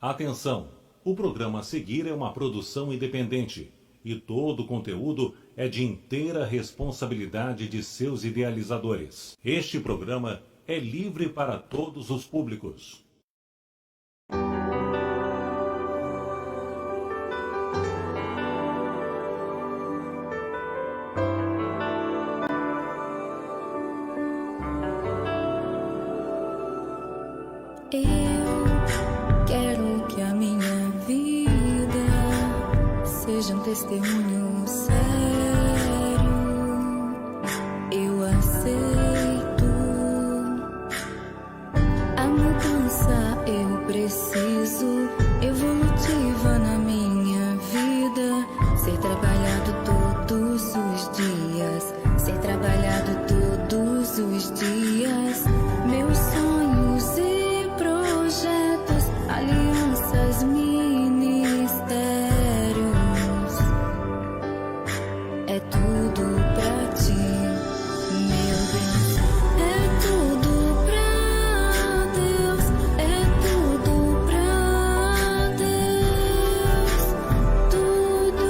Atenção! O programa a seguir é uma produção independente e todo o conteúdo é de inteira responsabilidade de seus idealizadores. Este programa é livre para todos os públicos. Eu quero que a minha vida seja um testemunho sério. Eu aceito a mudança, eu preciso evolutiva na minha vida. Ser trabalhado todos os dias, ser trabalhado todos os dias. Meus sonhos e projetos, alianças, ministérios, é tudo pra ti, meu Deus. É tudo pra Deus, é tudo pra Deus. Tudo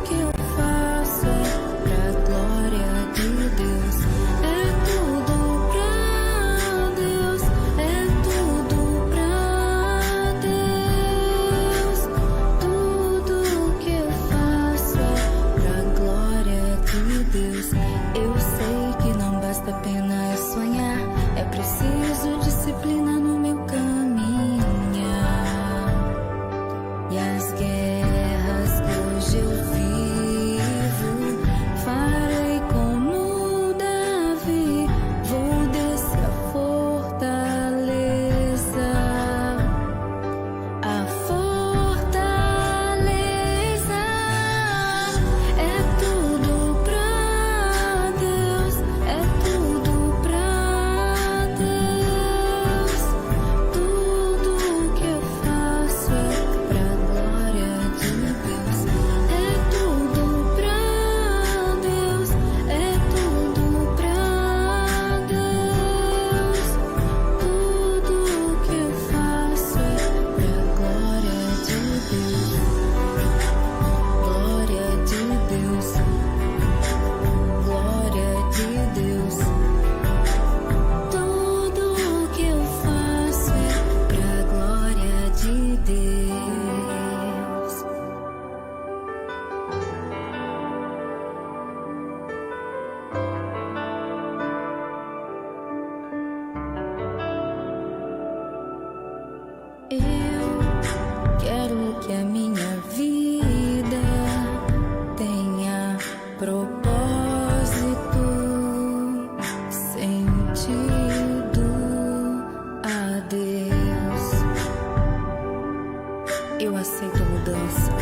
que eu faço é pra glória de Deus. É tudo pra Deus, é tudo pra Deus. Tudo que eu faço é pra glória de Deus. Eu sei que não basta apenas sonhar, é preciso disciplina no meu caminhar. E as guerras que hoje eu vivo, farei como Davi, vou descer a fortaleza. A fortaleza é tudo pra Deus, é tudo pra Deus. Tudo que eu faço é pra glória de Deus. É tudo pra Deus, é tudo pra Deus. Tudo que eu faço é pra glória de Deus. Glória de Deus. Glória de Deus. Tudo que eu faço é pra glória de Deus. Eu quero que a minha vida tenha propósito, sentido a Deus. Eu aceito a mudança.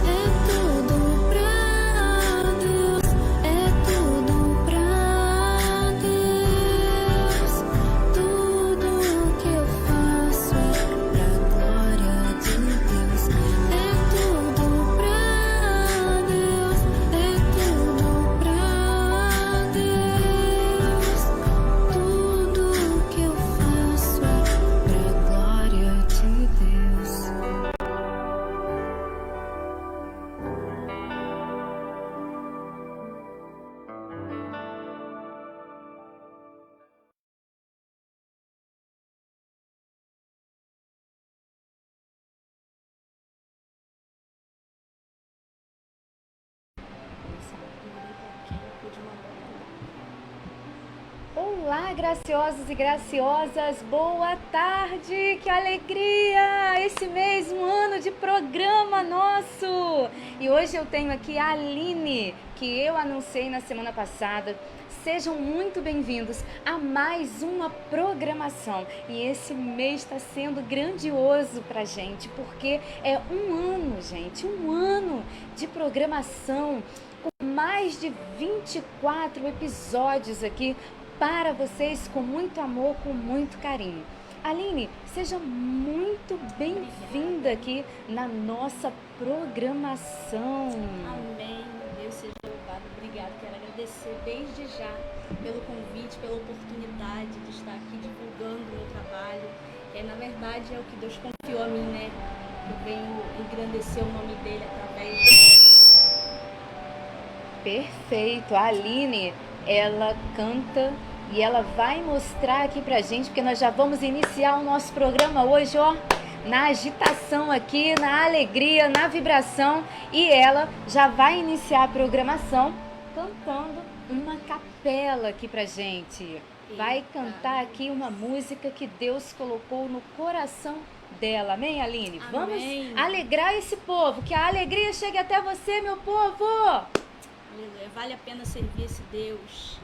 É tudo pra Deus, é tudo pra Deus. Tudo que eu faço é pra glória de Deus. É tudo pra Deus, é tudo pra Deus. Tudo que eu faço é pra glória de Deus. Olá, graciosos e graciosas, boa tarde, que alegria! Esse mesmo ano de programa nosso! E hoje eu tenho aqui a Aline, que eu anunciei na semana passada. Sejam muito bem-vindos a mais uma programação. E esse mês está sendo grandioso pra gente, porque é um ano, gente, um ano de programação, com mais de 24 episódios aqui para vocês, com muito amor, com muito carinho. Aline, seja muito bem-vinda aqui na nossa programação. Amém. Deus seja louvado. Obrigada agradecer desde já pelo convite, pela oportunidade de estar aqui divulgando o meu trabalho. Na verdade, é o que Deus confiou a mim, né? Eu venho engrandecer o nome dele através. Perfeito. A Aline, ela canta e ela vai mostrar aqui pra gente, porque nós já vamos iniciar o nosso programa hoje, ó, na agitação aqui, na alegria, na vibração, e ela já vai iniciar a programação cantando uma capela aqui pra gente. Vai cantar aqui uma música que Deus colocou no coração dela. Amém, Aline? Amém. Vamos alegrar esse povo, que a alegria chegue até você, meu povo! Aleluia. Vale a pena servir esse Deus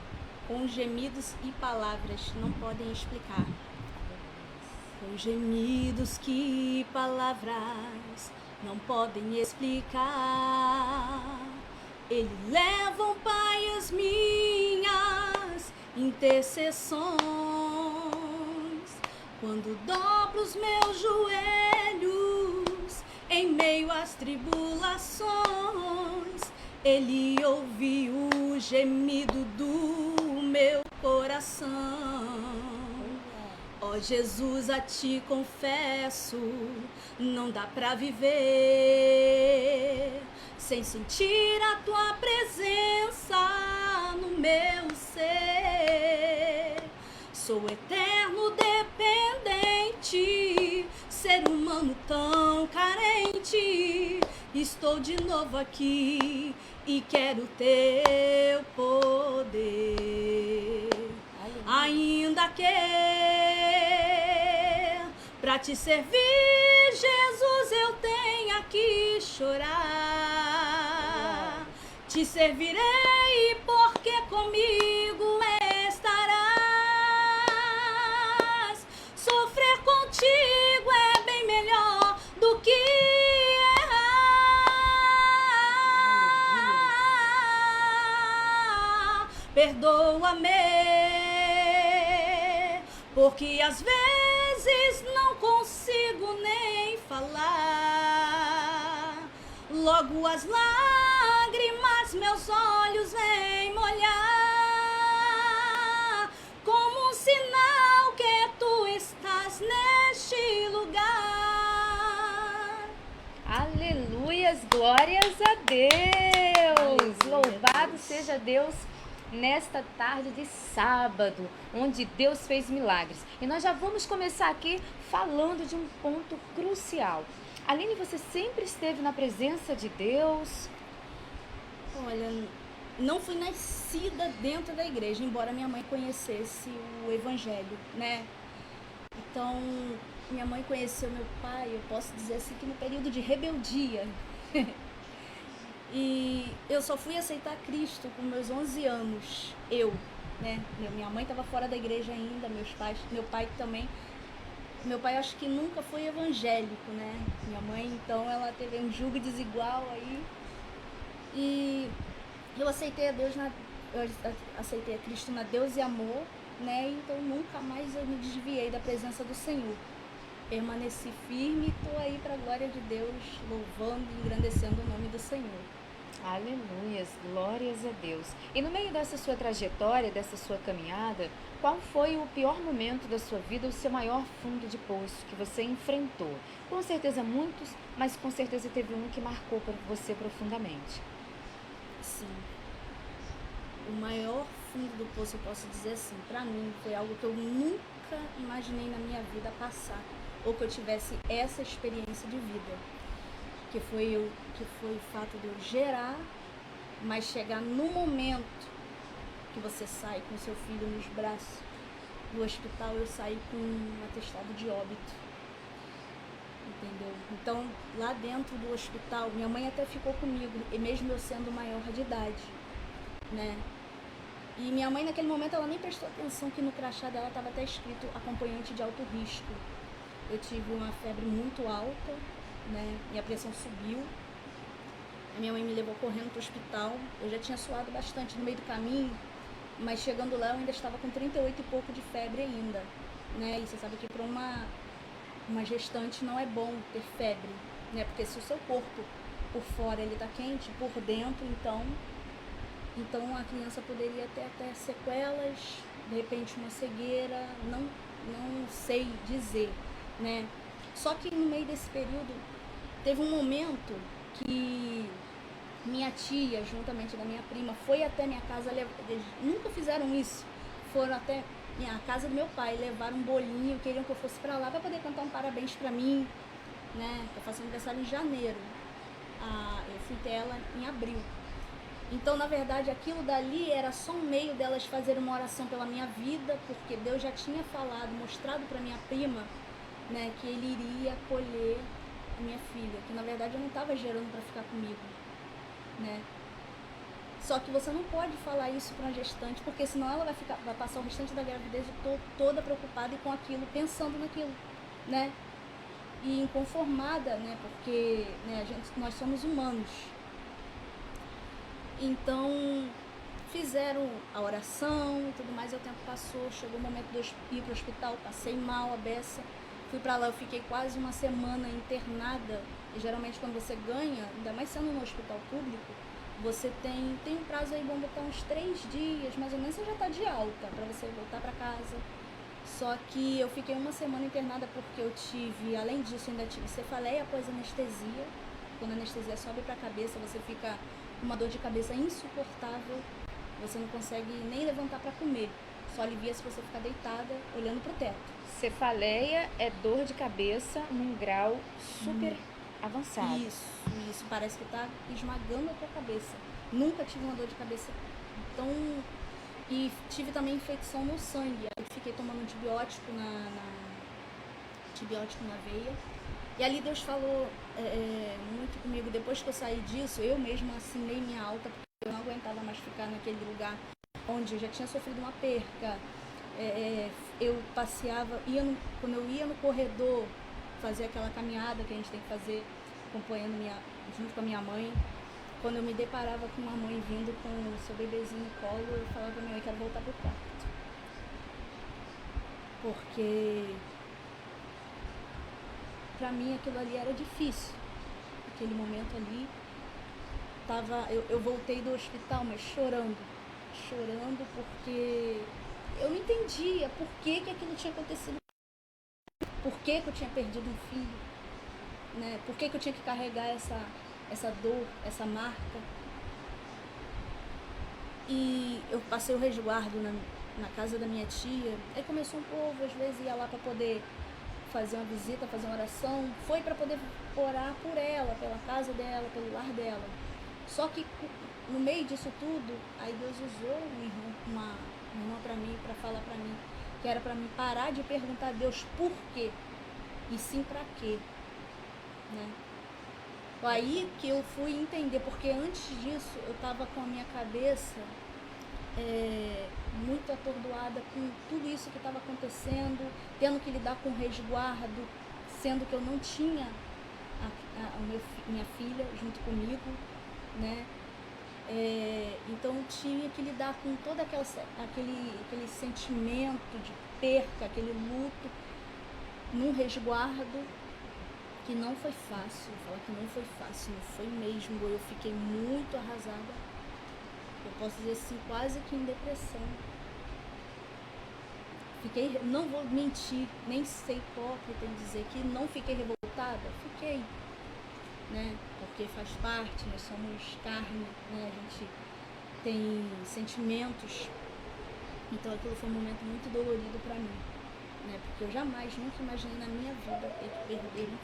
com gemidos e palavras não podem explicar. Com gemidos que palavras não podem explicar. Ele leva, ó Pai, as minhas intercessões. Quando dobro os meus joelhos em meio às tribulações, Ele ouviu o gemido do meu coração. Ó Jesus, a Ti confesso, não dá pra viver sem sentir a Tua presença no meu ser. Sou eterno dependente, ser humano tão carente. Estou de novo aqui e quero Teu poder. Ainda que pra Te servir, Jesus, eu tenha que chorar. Te servirei porque comigo estarás. Sofrer contigo é bem melhor do que errar. Perdoa-me, porque às vezes não consigo nem falar. Logo as lágrimas meus olhos vêm molhar, como um sinal que Tu estás neste lugar. Aleluias, glórias a Deus! Louvado seja Deus nesta tarde de sábado, onde Deus fez milagres. E nós já vamos começar aqui falando de um ponto crucial. Aline, você sempre esteve na presença de Deus? Olha, não fui nascida dentro da igreja, embora minha mãe conhecesse o evangelho, né? Então, minha mãe conheceu meu pai, eu posso dizer assim, que no período de rebeldia. E eu só fui aceitar Cristo com meus 11 anos, né? Minha mãe estava fora da igreja ainda, meu pai também. Meu pai acho que nunca foi evangélico, né? Minha mãe, então, ela teve um julgo desigual aí. E eu aceitei a Cristo na Deus e Amor, né? Então nunca mais eu me desviei da presença do Senhor. Permaneci firme e estou aí para a glória de Deus, louvando e engrandecendo o nome do Senhor. Aleluias, glórias a Deus. E no meio dessa sua trajetória, dessa sua caminhada, qual foi o pior momento da sua vida, o seu maior fundo de poço que você enfrentou? Com certeza muitos, mas com certeza teve um que marcou para você profundamente. Sim. O maior fundo do poço, eu posso dizer assim, para mim, foi algo que eu nunca imaginei na minha vida passar, ou que eu tivesse essa experiência de vida. Que foi o fato de eu gerar, mas chegar no momento que você sai com seu filho nos braços do hospital, eu saí com um atestado de óbito, entendeu? Então, lá dentro do hospital, minha mãe até ficou comigo, e mesmo eu sendo maior de idade, né? E minha mãe, naquele momento, ela nem prestou atenção que no crachá dela estava até escrito acompanhante de alto risco. Eu tive uma febre muito alta, né? Minha pressão subiu. A minha mãe me levou correndo para o hospital. Eu já tinha suado bastante no meio do caminho, mas chegando lá eu ainda estava com 38 e pouco de febre ainda, né? E você sabe que para uma gestante não é bom ter febre, né? Porque se o seu corpo por fora ele tá quente, por dentro então Então a criança poderia ter até sequelas, de repente uma cegueira, não sei dizer, né? Só que no meio desse período teve um momento que minha tia, juntamente da minha prima, foi até minha casa, eles nunca fizeram isso, foram até a casa do meu pai, levaram um bolinho, queriam que eu fosse pra lá pra poder cantar um parabéns pra mim, né? Eu faço aniversário em janeiro, eu fui ter ela em abril. Então, na verdade, aquilo dali era só um meio delas fazerem uma oração pela minha vida, porque Deus já tinha falado, mostrado para minha prima, né, que Ele iria acolher a minha filha, que na verdade eu não estava gerando para ficar comigo, né? Só que você não pode falar isso para uma gestante, porque senão ela vai passar o restante da gravidez toda preocupada e com aquilo, pensando naquilo, né? E inconformada, né? Porque, né, nós somos humanos. Então, fizeram a oração e tudo mais, e o tempo passou, chegou o momento de eu ir para o hospital, passei mal, a beça, fui para lá, eu fiquei quase uma semana internada, e geralmente quando você ganha, ainda mais sendo no hospital público, você tem um prazo aí, vamos botar uns 3 dias, mais ou menos, você já está de alta, para você voltar para casa. Só que eu fiquei uma semana internada porque eu tive, além disso, ainda tive cefaleia após anestesia. Quando a anestesia sobe para a cabeça, você fica uma dor de cabeça insuportável, você não consegue nem levantar para comer, só alivia se você ficar deitada olhando pro teto. Cefaleia é dor de cabeça num grau super avançado. Isso, parece que tá esmagando a tua cabeça. Nunca tive uma dor de cabeça tão... E tive também infecção no sangue, aí fiquei tomando antibiótico antibiótico na veia. E ali Deus falou muito comigo. Depois que eu saí disso, eu mesma assinei minha alta, porque eu não aguentava mais ficar naquele lugar onde eu já tinha sofrido uma perca. Eu passeava, quando eu ia no corredor, fazer aquela caminhada que a gente tem que fazer, acompanhando junto com a minha mãe. Quando eu me deparava com uma mãe vindo com o seu bebezinho no colo, eu falava pra minha mãe que quero voltar pro quarto. Porque... pra mim aquilo ali era difícil. Aquele momento ali, eu voltei do hospital, mas chorando porque eu não entendia por que aquilo tinha acontecido. Por que eu tinha perdido um filho, né? Por que eu tinha que carregar essa dor, essa marca. E eu passei o resguardo na casa da minha tia. Aí começou um povo, às vezes ia lá para poder fazer uma visita, fazer uma oração, foi para poder orar por ela, pela casa dela, pelo lar dela. Só que no meio disso tudo, aí Deus usou uma irmã para mim, para falar para mim, que era para mim parar de perguntar a Deus por quê, e sim para quê, né? Aí que eu fui entender, porque antes disso eu estava com a minha cabeça muito atordoada com tudo isso que estava acontecendo, tendo que lidar com resguardo, sendo que eu não tinha minha filha junto comigo, né? Então eu tinha que lidar com todo aquele sentimento de perca, aquele luto, num resguardo que não foi fácil. Falar que não foi fácil, não foi mesmo. Eu fiquei muito arrasada. Eu posso dizer assim, quase que em depressão. Fiquei, não vou mentir, nem ser hipócrita em dizer que não fiquei revoltada. Fiquei, né? Porque faz parte, nós somos carne, né? A gente tem sentimentos. Então aquilo foi um momento muito dolorido para mim, né? Porque eu jamais, nunca imaginei na minha vida ter que perder um filho.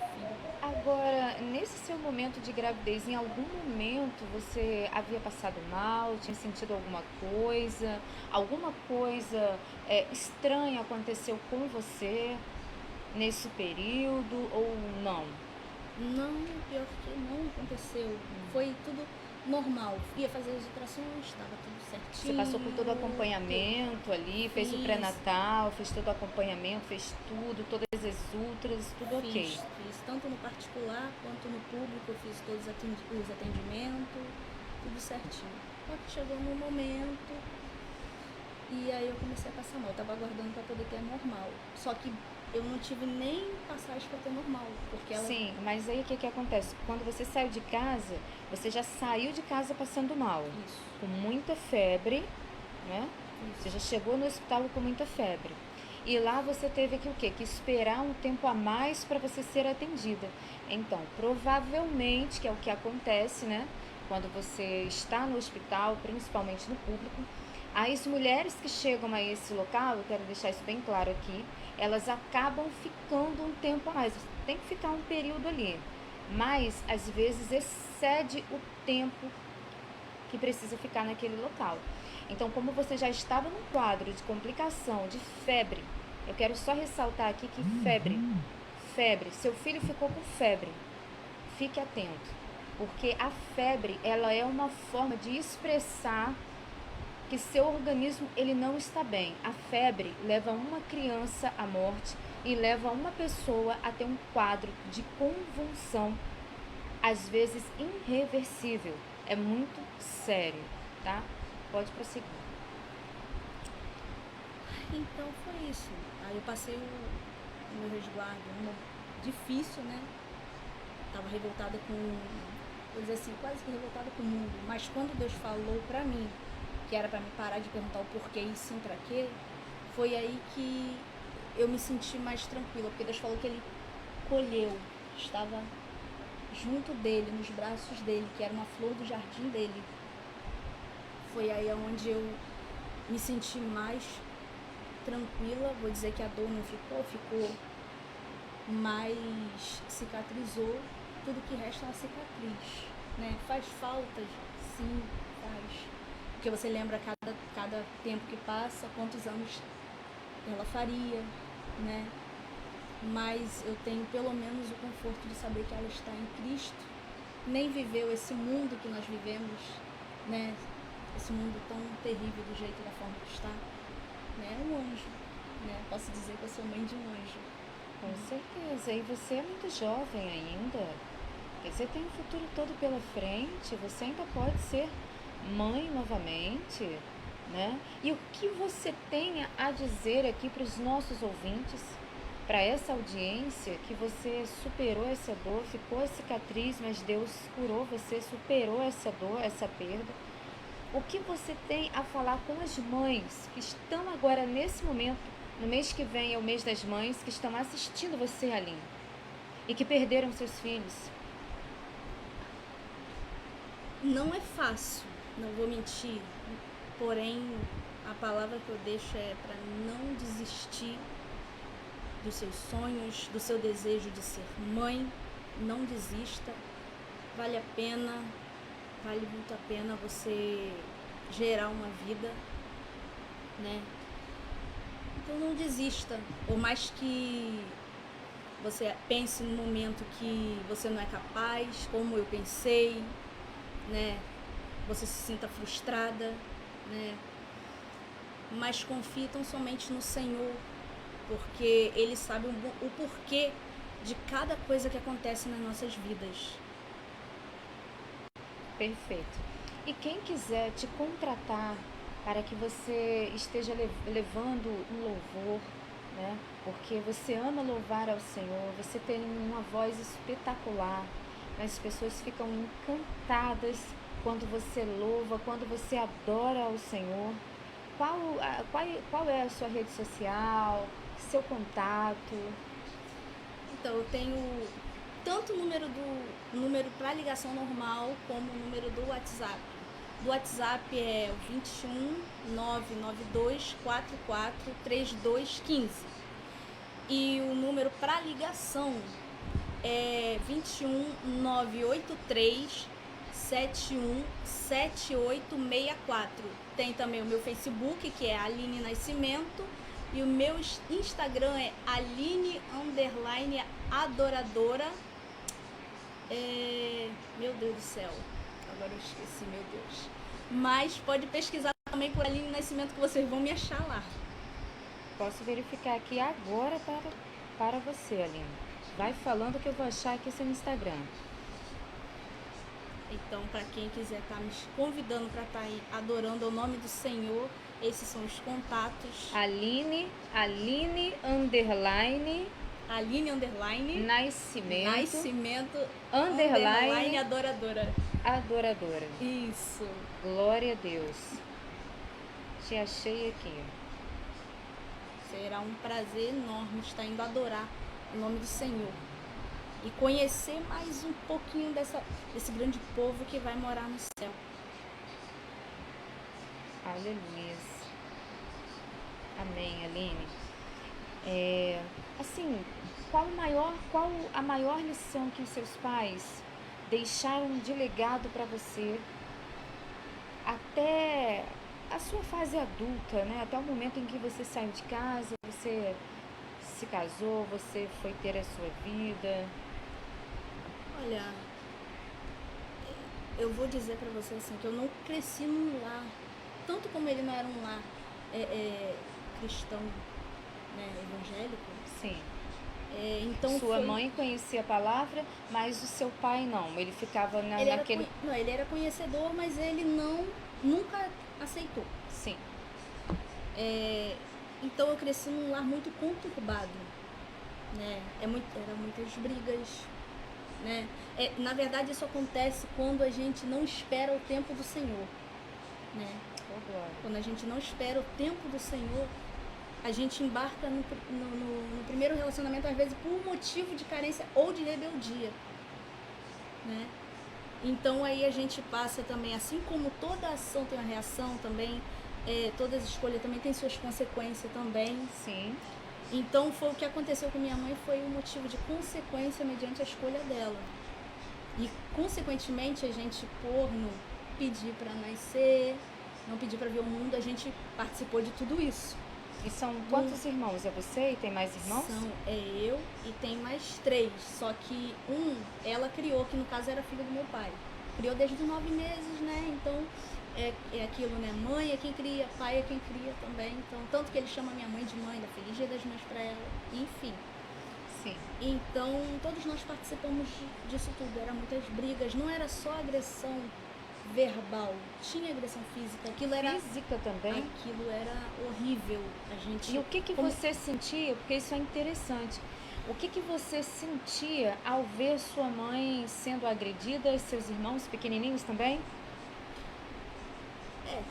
Agora, nesse seu momento de gravidez, em algum momento você havia passado mal, tinha sentido alguma coisa estranha aconteceu com você nesse período ou não? Não, pior que não aconteceu. Foi tudo normal. Ia fazer as ultrassons, estava tudo certinho. Você passou por todo o acompanhamento ali, fez o pré-natal, fez todo o acompanhamento, fez tudo, todas as ultras, tudo ok? Fiz tanto no particular quanto no público, eu fiz todos os atendimentos, tudo certinho. Só que chegou num momento e aí eu comecei a passar mal. Eu estava aguardando para poder ter a normal. Só que eu não tive nem passagem para ter normal, porque ela... Sim, mas aí o que que acontece? Quando você saiu de casa, você já saiu de casa passando mal, Isso, com muita febre, né? Você isso. já chegou no hospital com muita febre. E lá você teve que o quê? Que esperar um tempo a mais para você ser atendida. Então, provavelmente, que é o que acontece, né? Quando você está no hospital, principalmente no público, as mulheres que chegam a esse local, eu quero deixar isso bem claro aqui, elas acabam ficando um tempo a mais. Tem que ficar um período ali. Mas, às vezes, excede o tempo que precisa ficar naquele local. Então, como você já estava num quadro de complicação, de febre, eu quero só ressaltar aqui que febre, seu filho ficou com febre, fique atento, porque a febre, ela é uma forma de expressar que seu organismo ele não está bem. A febre leva uma criança à morte e leva uma pessoa a ter um quadro de convulsão, às vezes irreversível. É muito sério, tá? Pode prosseguir. Então foi isso. Aí eu passei o meu resguardo, difícil, né? Tava revoltada com, vou dizer assim, quase que revoltada com o mundo. Mas quando Deus falou pra mim que era pra me parar de perguntar o porquê e sim pra quê, foi aí que eu me senti mais tranquila, porque Deus falou que Ele colheu, estava junto dele, nos braços dele, que era uma flor do jardim dele. Foi aí onde eu me senti mais tranquila. Vou dizer que a dor não ficou, mas cicatrizou. Tudo que resta é uma cicatriz, né? Faz falta, sim, faz. Porque você lembra cada tempo que passa, quantos anos ela faria, né? Mas eu tenho pelo menos o conforto de saber que ela está em Cristo. Nem viveu esse mundo que nós vivemos, né? Esse mundo tão terrível do jeito, da forma que está, né? É um anjo, né? Posso dizer que eu sou mãe de um anjo. Com certeza. E você é muito jovem ainda. Você tem um futuro todo pela frente. Você ainda pode ser mãe novamente, né? E o que você tem a dizer aqui para os nossos ouvintes, para essa audiência, que você superou essa dor, ficou a cicatriz, mas Deus curou você, superou essa dor, essa perda. O que você tem a falar com as mães que estão agora nesse momento, no mês que vem é o mês das mães, que estão assistindo você, Aline, e que perderam seus filhos? Não é fácil, não vou mentir, porém a palavra que eu deixo é para não desistir dos seus sonhos, do seu desejo de ser mãe. Não desista, vale a pena, vale muito a pena você gerar uma vida, né? Então não desista, por mais que você pense no momento que você não é capaz, como eu pensei, né? Você se sinta frustrada, né? Mas confie tão somente no Senhor, porque Ele sabe o porquê de cada coisa que acontece nas nossas vidas. Perfeito. E quem quiser te contratar para que você esteja levando um louvor, né? Porque você ama louvar ao Senhor, você tem uma voz espetacular, as pessoas ficam encantadas quando você louva, quando você adora ao Senhor. Qual é a sua rede social, seu contato? Então, eu tenho tanto o número para ligação normal como o número do WhatsApp. Do WhatsApp é o 21 992 44 3215. E o número para ligação é 21 983 71 7864. Tem também o meu Facebook, que é Aline Nascimento, e o meu Instagram é Aline_adoradora. Meu Deus do céu, agora eu esqueci, meu Deus. Mas pode pesquisar também por Aline Nascimento que vocês vão me achar lá. Posso verificar aqui agora para você, Aline. Vai falando que eu vou achar aqui seu Instagram. Então, para quem quiser estar me convidando para estar aí adorando o nome do Senhor, Esses são os contatos. Aline Aline Nascimento _ adoradora. adoradora. Isso. Glória a Deus. Te achei aqui. Será um prazer enorme estar indo adorar o nome do Senhor. E conhecer mais um pouquinho desse grande povo que vai morar no céu. Aleluia. Amém, Aline. Assim, qual a maior lição que os seus pais deixaram de legado para você até a sua fase adulta, né? Até o momento em que você saiu de casa, você se casou, você foi ter a sua vida. Olha, eu vou dizer pra você assim, que eu não cresci num lar, tanto como ele não era um lar cristão, né, evangélico. Sim. Então Sua mãe conhecia a palavra, mas o seu pai não. Ele ficava naquele... Ele era conhecedor, mas ele nunca aceitou. Sim. Então eu cresci num lar muito conturbado, né? Eram muitas brigas, né? Na verdade, isso acontece quando a gente não espera o tempo do Senhor, né? Oh, glória. Quando a gente não espera o tempo do Senhor, a gente embarca no primeiro relacionamento, às vezes, por motivo de carência ou de rebeldia, né? Então aí a gente passa também, assim como toda ação tem uma reação também, todas as escolhas também têm suas consequências também. Sim. Então foi o que aconteceu com minha mãe, foi um motivo de consequência mediante a escolha dela. E consequentemente a gente, por não pedir para nascer, não pedir para ver o mundo, a gente participou de tudo isso. E são quantos irmãos? É você e tem mais irmãos? Eu e tem mais 3, só que ela criou, que no caso era filho do meu pai. Criou desde os 9 meses, né? Então é aquilo, né? Mãe é quem cria, pai é quem cria também. Então, tanto que ele chama minha mãe de mãe, dá Feliz Dia das Mães pra ela, enfim. Sim. Então, todos nós participamos disso tudo. Eram muitas brigas, não era só agressão verbal, tinha agressão física. Física também? Aquilo era horrível. E o que você sentia? Porque isso é interessante. O que você sentia ao ver sua mãe sendo agredida e seus irmãos pequenininhos também?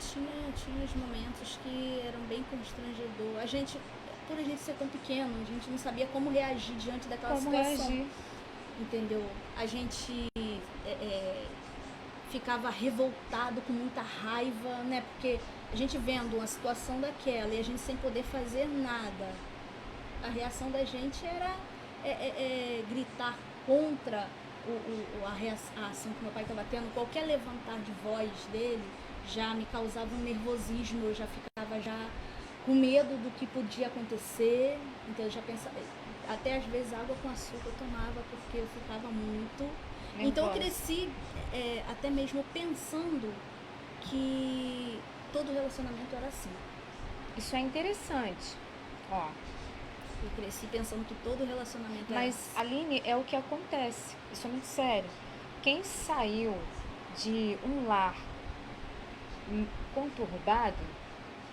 Tinha os momentos que eram bem constrangedor. Por a gente ser tão pequeno, a gente não sabia como reagir diante daquela situação. Entendeu? A gente ficava revoltado, com muita raiva, né? Porque a gente vendo uma situação daquela e a gente sem poder fazer nada, a reação da gente era gritar contra a ação que meu pai estava tendo. Qualquer levantar de voz dele já me causava um nervosismo, eu já ficava com medo do que podia acontecer. Então eu já pensava, até às vezes água com açúcar eu tomava porque eu ficava muito nervosa. Então eu cresci até mesmo pensando que todo relacionamento era assim. Isso é interessante. Ó, eu cresci pensando que todo relacionamento era assim. Mas, Aline, é o que acontece. Isso é muito sério. Quem saiu de um lar conturbado,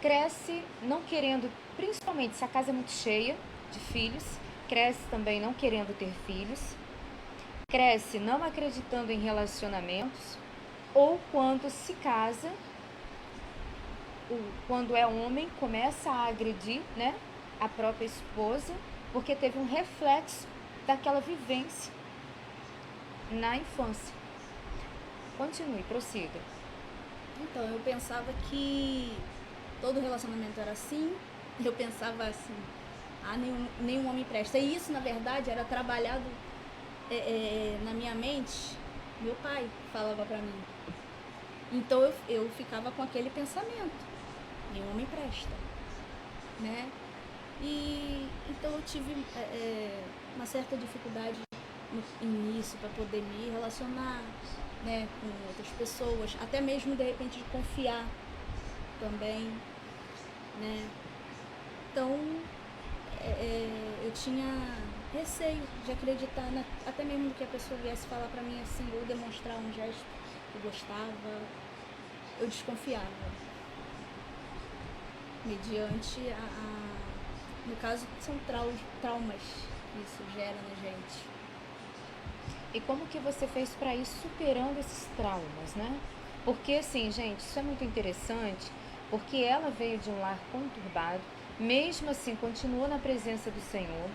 cresce não querendo, principalmente se a casa é muito cheia de filhos, cresce também não querendo ter filhos, cresce não acreditando em relacionamentos, ou quando se casa, quando é homem, começa a agredir, né, a própria esposa, porque teve um reflexo daquela vivência na infância. Continue, prossiga. Então, eu pensava que todo relacionamento era assim, eu pensava assim, nenhum homem presta. E isso, na verdade, era trabalhado na minha mente, meu pai falava pra mim. Então, eu ficava com aquele pensamento, nenhum homem presta, né? E então eu tive uma certa dificuldade no início para poder me relacionar, né, com outras pessoas, até mesmo de repente de confiar também, né? Então eu tinha receio de acreditar até mesmo que a pessoa viesse falar para mim assim, ou demonstrar um gesto que eu gostava, eu desconfiava. mediante no caso, são traumas que isso gera na gente. E como que você fez para ir superando esses traumas, né? Porque assim, gente, isso é muito interessante, porque ela veio de um lar conturbado, mesmo assim continuou na presença do Senhor,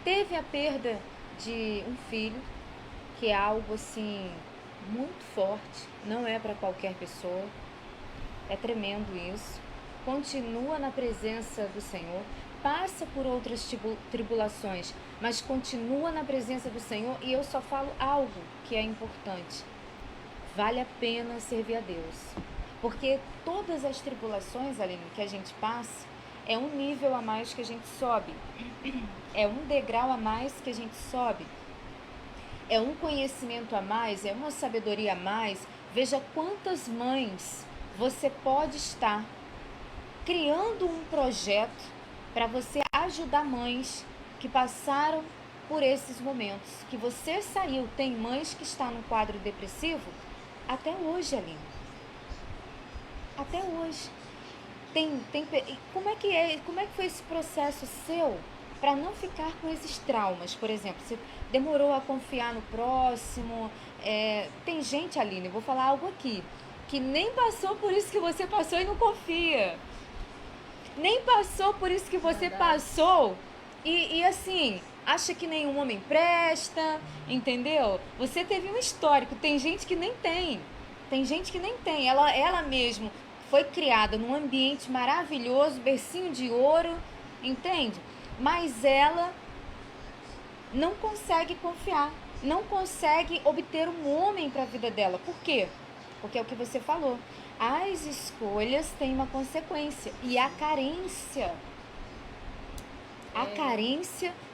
teve a perda de um filho, que é algo assim muito forte, não é para qualquer pessoa, é tremendo isso, continua na presença do Senhor, passa por outras tribulações, mas continua na presença do Senhor. E eu só falo algo que é importante: vale a pena servir a Deus, porque todas as tribulações, Aline, que a gente passa, é um nível a mais que a gente sobe, é um degrau a mais que a gente sobe, é um conhecimento a mais, é uma sabedoria a mais. Veja quantas mães você pode estar criando um projeto para você ajudar mães que passaram por esses momentos, que você saiu. Tem mães que estão no quadro depressivo até hoje, Aline. Até hoje. Como é que foi esse processo seu para não ficar com esses traumas? Por exemplo, você demorou a confiar no próximo. Tem gente, Aline, vou falar algo aqui, que nem passou por isso que você passou e não confia. Nem passou por isso que você passou e assim, acha que nenhum homem presta, entendeu? Você teve um histórico, tem gente que nem tem. Tem gente que nem tem. Ela mesmo foi criada num ambiente maravilhoso, bercinho de ouro, entende? Mas ela não consegue confiar, não consegue obter um homem para a vida dela. Por quê? Porque é o que você falou. As escolhas têm uma consequência. E a carência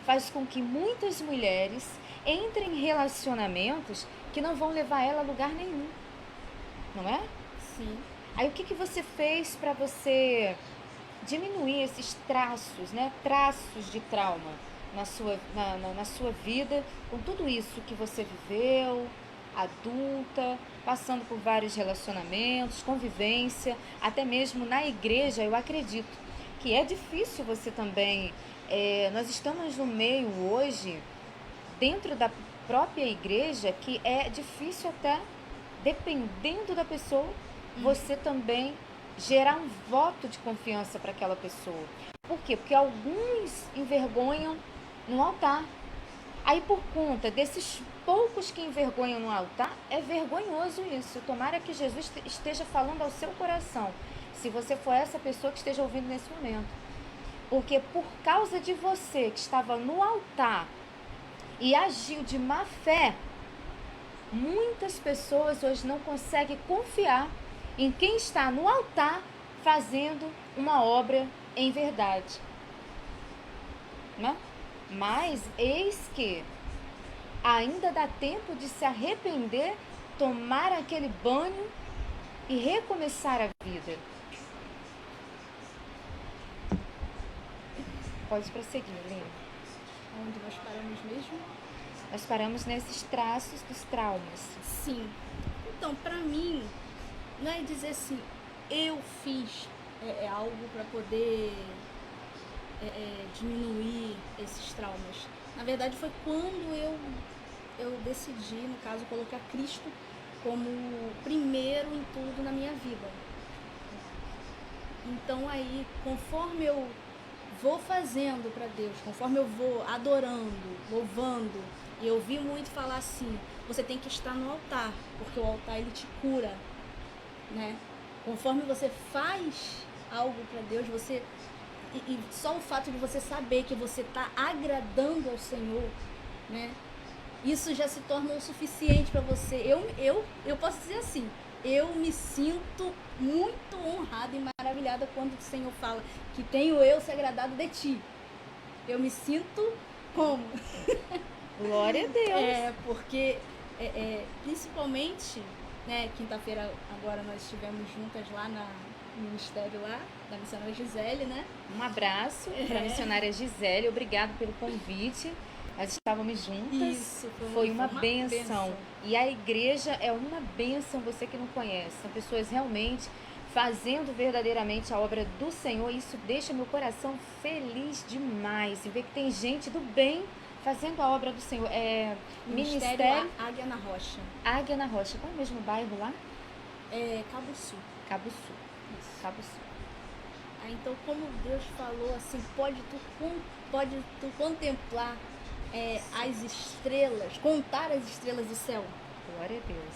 faz com que muitas mulheres entrem em relacionamentos que não vão levar ela a lugar nenhum. Não é? Sim. Aí o que você fez para você diminuir esses traços, né? Traços de trauma na sua vida, com tudo isso que você viveu, adulta, passando por vários relacionamentos, convivência, até mesmo na igreja. Eu acredito que é difícil você também, nós estamos no meio hoje, dentro da própria igreja, que é difícil até, dependendo da pessoa, você também gerar um voto de confiança para aquela pessoa. Por quê? Porque alguns envergonham no altar. Aí, por conta desses poucos que envergonham no altar, é vergonhoso isso. Tomara que Jesus esteja falando ao seu coração, se você for essa pessoa que esteja ouvindo nesse momento. Porque por causa de você que estava no altar e agiu de má fé, muitas pessoas hoje não conseguem confiar em quem está no altar fazendo uma obra em verdade, né? Mas eis que ainda dá tempo de se arrepender, tomar aquele banho e recomeçar a vida. Pode prosseguir, Lina. Onde nós paramos mesmo? Nós paramos nesses traços dos traumas. Sim. Então, para mim, não é dizer assim, eu fiz algo para poder diminuir esses traumas. Na verdade, foi quando eu decidi, no caso, colocar Cristo como primeiro em tudo na minha vida. Então, aí, conforme eu vou fazendo para Deus, conforme eu vou adorando, louvando, e eu ouvi muito falar assim, você tem que estar no altar, porque o altar ele te cura, né? Conforme você faz algo para Deus, você e só o fato de você saber que você está agradando ao Senhor, né? Isso já se torna o suficiente para você. Eu posso dizer assim, eu me sinto muito honrada e maravilhada quando o Senhor fala que tenho eu se agradado de ti. Eu me sinto como? Glória a Deus. Porque principalmente, né, quinta-feira agora nós estivemos juntas lá no ministério lá, da missionária Gisele, né? Um abraço para a missionária Gisele, obrigado pelo convite. Nós estávamos juntas. Isso, foi uma bênção. E a igreja é uma bênção, você que não conhece. São pessoas realmente fazendo verdadeiramente a obra do Senhor. Isso deixa meu coração feliz demais. E ver que tem gente do bem fazendo a obra do Senhor. Ministério Águia na Rocha. Águia na Rocha. Qual é o mesmo bairro lá? Cabo Sul. Cabo Sul. Isso, Cabo Sul. Então, como Deus falou, assim, pode tu contemplar as estrelas, contar as estrelas do céu. Glória a Deus.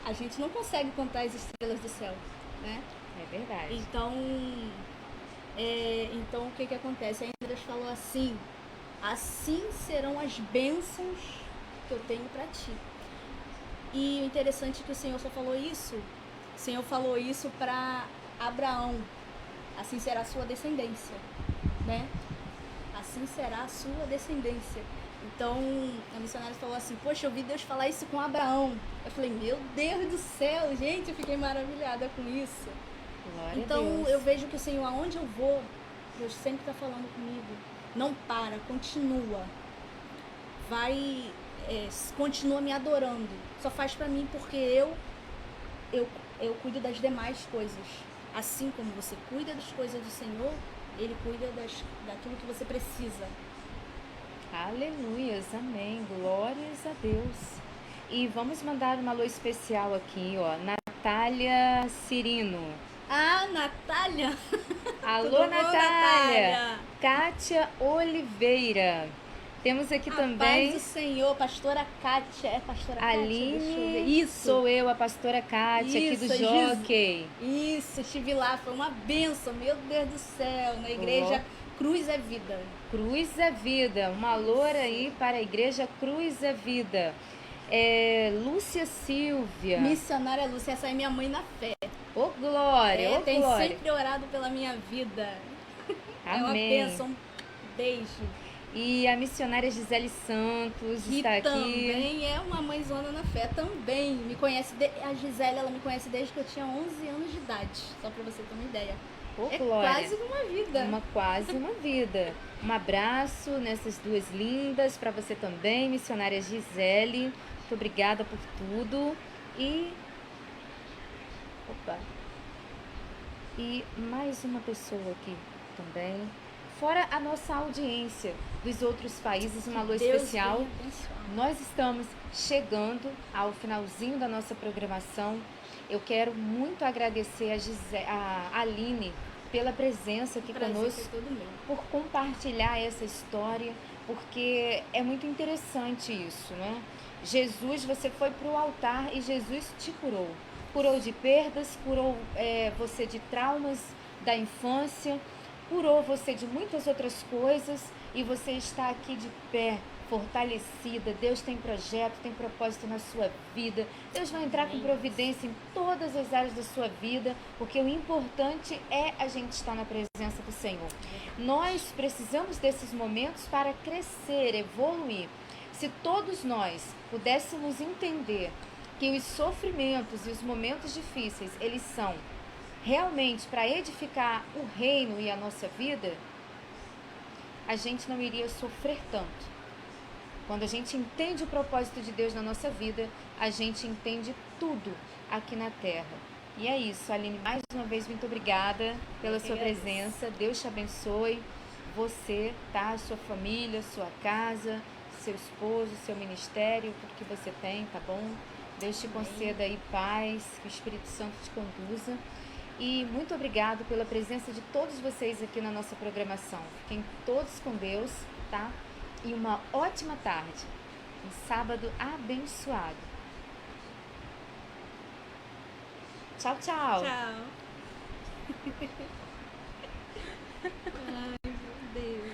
A gente não consegue contar as estrelas do céu, né? É verdade. Então, o que acontece? Aí Deus falou assim serão as bênçãos que eu tenho para ti. E o interessante é que o Senhor só falou isso. O Senhor falou isso para Abraão. Assim será a sua descendência, né? Assim será a sua descendência. Então, a missionária falou assim, poxa, eu ouvi Deus falar isso com Abraão. Eu falei, meu Deus do céu, gente, eu fiquei maravilhada com isso. Glória então, a Deus. eu vejo que o Senhor, aonde eu vou, Deus sempre está falando comigo. Não para, continua. Continua me adorando. Só faz para mim porque eu cuido das demais coisas. Assim como você cuida das coisas do Senhor, Ele cuida daquilo que você precisa. Aleluias, amém, glórias a Deus. E vamos mandar uma alô especial aqui, ó, Natália Cirino. Ah, Natália! Alô, Tudo bom, Natália! Kátia Oliveira. Temos aqui A também paz do Senhor, pastora Kátia. É pastora Kátia? Deixa eu ver. Aline, Isso. sou eu, a pastora Kátia, aqui do Isso, Jockey. Isso, estive lá, foi uma bênção, meu Deus do céu, na igreja Cruz é Vida. Cruz é Vida, uma loura aí para a igreja Cruz é Vida. Lúcia Silvia. Missionária Lúcia, essa é minha mãe na fé. Ô glória, ô Tem glória. sempre orado pela minha vida. É uma Amém. bênção. Beijo. E a missionária Gisele Santos Que está aqui. também é uma mãezona na fé, também. Me conhece, a Gisele, ela me conhece desde que eu tinha 11 anos de idade, só pra você ter uma ideia. Ô, É glória. quase uma vida. Quase uma vida. Um abraço nessas duas lindas, para você também, missionária Gisele. Muito obrigada por tudo. E mais uma pessoa aqui também. Fora a nossa audiência dos outros países, uma alô Deus especial. venha abençoar. Nós estamos chegando ao finalzinho da nossa programação. Eu quero muito agradecer a Aline pela presença aqui Prazer conosco, foi todo meu. por compartilhar essa história, porque é muito interessante isso, né? Jesus, você foi para o altar e Jesus te curou. Curou de perdas, curou você de traumas da infância, curou você de muitas outras coisas e você está aqui de pé, fortalecida. Deus tem projeto, tem propósito na sua vida. Deus vai entrar com providência em todas as áreas da sua vida, porque o importante é a gente estar na presença do Senhor. Nós precisamos desses momentos para crescer, evoluir. Se todos nós pudéssemos entender que os sofrimentos e os momentos difíceis, eles são realmente para edificar o reino e a nossa vida, a gente não iria sofrer tanto. Quando a gente entende o propósito de Deus na nossa vida, a gente entende tudo aqui na Terra. E é isso, Aline, mais uma vez, muito obrigada pela sua presença. Deus te abençoe, você, tá? Sua família, sua casa, seu esposo, seu ministério, tudo que você tem, tá bom? Deus te conceda aí paz, que o Espírito Santo te conduza. E muito obrigado pela presença de todos vocês aqui na nossa programação. Fiquem todos com Deus, tá? E uma ótima tarde. Um sábado abençoado. Tchau, tchau. Tchau. Ai, meu Deus.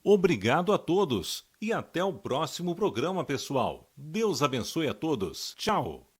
Obrigado a todos e até o próximo programa, pessoal. Deus abençoe a todos. Tchau.